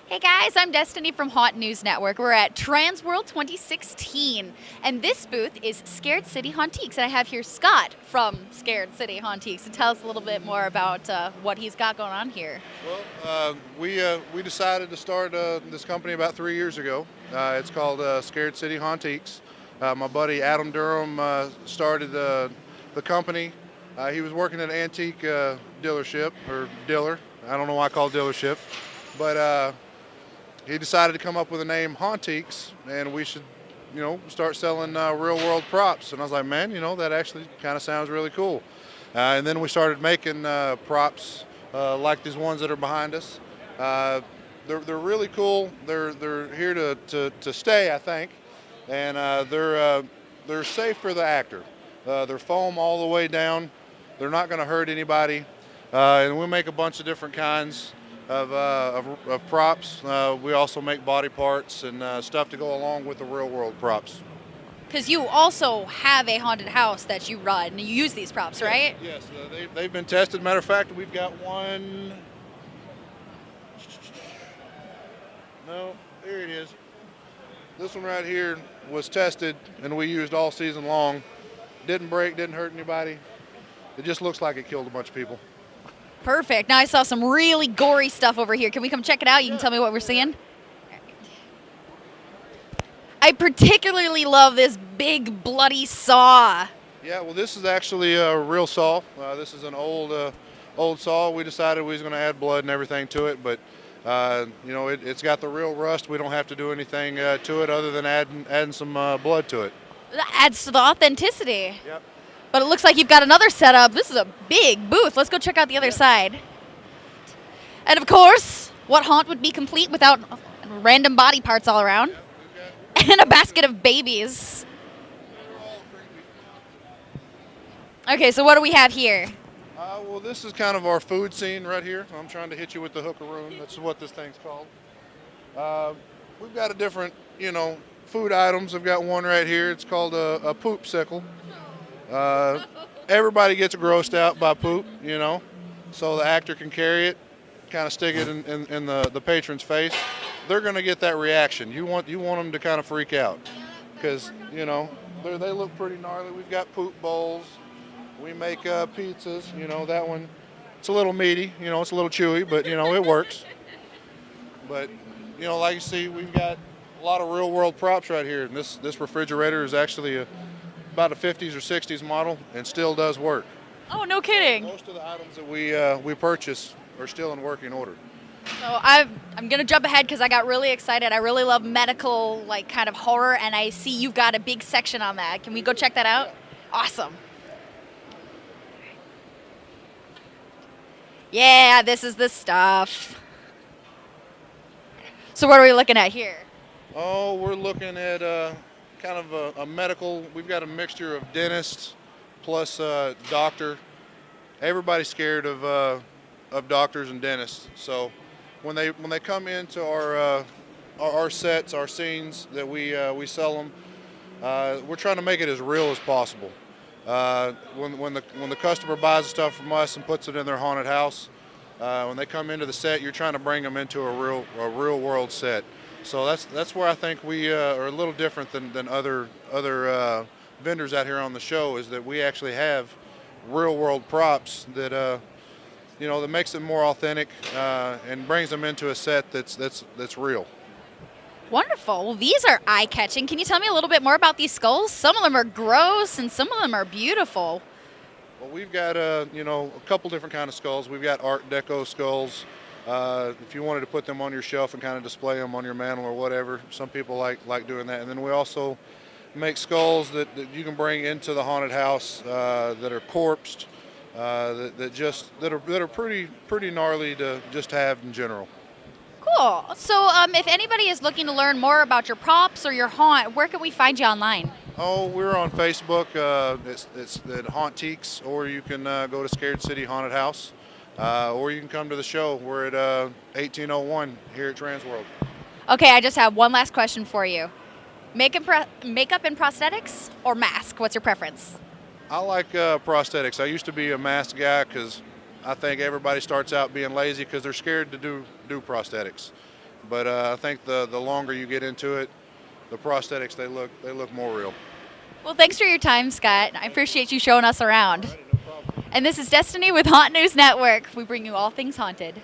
Hey guys, I'm Destiny from Haunt News Network. We're at Transworld 2016, and this booth is Scared City Hauntiques. And I have here Scott from Scared City Hauntiques to tell us a little bit more about what he's got going on here. Well, we decided to start this company about 3 years ago. It's called Scared City Hauntiques. My buddy Adam Durham started the company. He was working at an antique dealership, or dealer. I don't know why I call it dealership, but he decided to come up with the name Hauntiques, and we should, start selling real-world props. And I was like, man, that actually kind of sounds really cool. And then we started making props like these ones that are behind us. They're really cool. They're here to stay, I think, and they're safe for the actor. They're foam all the way down. They're not going to hurt anybody, and we make a bunch of different kinds of props. We also make body parts and stuff to go along with the real world props. Because you also have a haunted house that you run, and you use these props, right? Yes, they've been tested. Matter of fact, we've got one. No, here it is. This one right here was tested, and we used all season long. Didn't break, didn't hurt anybody. It just looks like it killed a bunch of people. Perfect. Now I saw some really gory stuff over here. Can we come check it out? You can tell me what we're seeing. I particularly love this big bloody saw. Yeah, well, this is actually a real saw. This is an old saw. We decided we was going to add blood and everything to it, but it's got the real rust. We don't have to do anything to it other than adding some blood to it. That adds to the authenticity. Yep. But it looks like you've got another setup. This is a big booth. Let's go check out the other side. And of course, what haunt would be complete without random body parts all around? And a basket of babies. Okay, so what do we have here? Well, this is kind of our food scene right here. I'm trying to hit you with the hookaroon. That's what this thing's called. We've got a different, food items. I've got one right here. It's called a poop sickle. Everybody gets grossed out by poop, so the actor can carry it, kind of stick it in the patron's face. They're going to get that reaction. You want them to kind of freak out because, they look pretty gnarly. We've got poop bowls. We make pizzas. That one, it's a little meaty. It's a little chewy, but, it works. But, like you see, we've got a lot of real-world props right here. And this refrigerator is actually about a 50s or 60s model and still does work. Oh, no kidding. Most of the items that we purchase are still in working order. So I'm going to jump ahead because I got really excited. I really love medical, kind of horror, and I see you've got a big section on that. Can we go check that out? Awesome. Yeah, this is the stuff. So what are we looking at here? Oh, we're looking at kind of a medical. We've got a mixture of dentist plus doctor. Everybody's scared of doctors and dentists. So when they come into our sets, our scenes that we sell them, we're trying to make it as real as possible. When the customer buys the stuff from us and puts it in their haunted house, when they come into the set, you're trying to bring them into a real world set. So that's where I think we are a little different than other vendors out here on the show, is that we actually have real world props that that makes it more authentic and brings them into a set that's real. Wonderful. Well, these are eye-catching. Can you tell me a little bit more about these skulls? Some of them are gross and some of them are beautiful. Well, we've got a couple different kind of skulls. We've got Art Deco skulls. If you wanted to put them on your shelf and kind of display them on your mantle or whatever, some people like doing that. And then we also make skulls that you can bring into the haunted house that are corpsed, that are pretty gnarly to just have in general. Cool. So if anybody is looking to learn more about your props or your haunt, where can we find you online? Oh, we're on Facebook. It's at Hauntiques, or you can go to Scared City Haunted House, or you can come to the show. We're at 1801 here at Transworld. Okay, I just have one last question for you. Makeup and prosthetics or mask? What's your preference? I like prosthetics. I used to be a mask guy because I think everybody starts out being lazy because they're scared to do prosthetics. but I think the longer you get into it, the prosthetics they look more real. Well, thanks for your time, Scott. I appreciate you showing us around. And this is Destiny with Haunt News Network. We bring you all things haunted.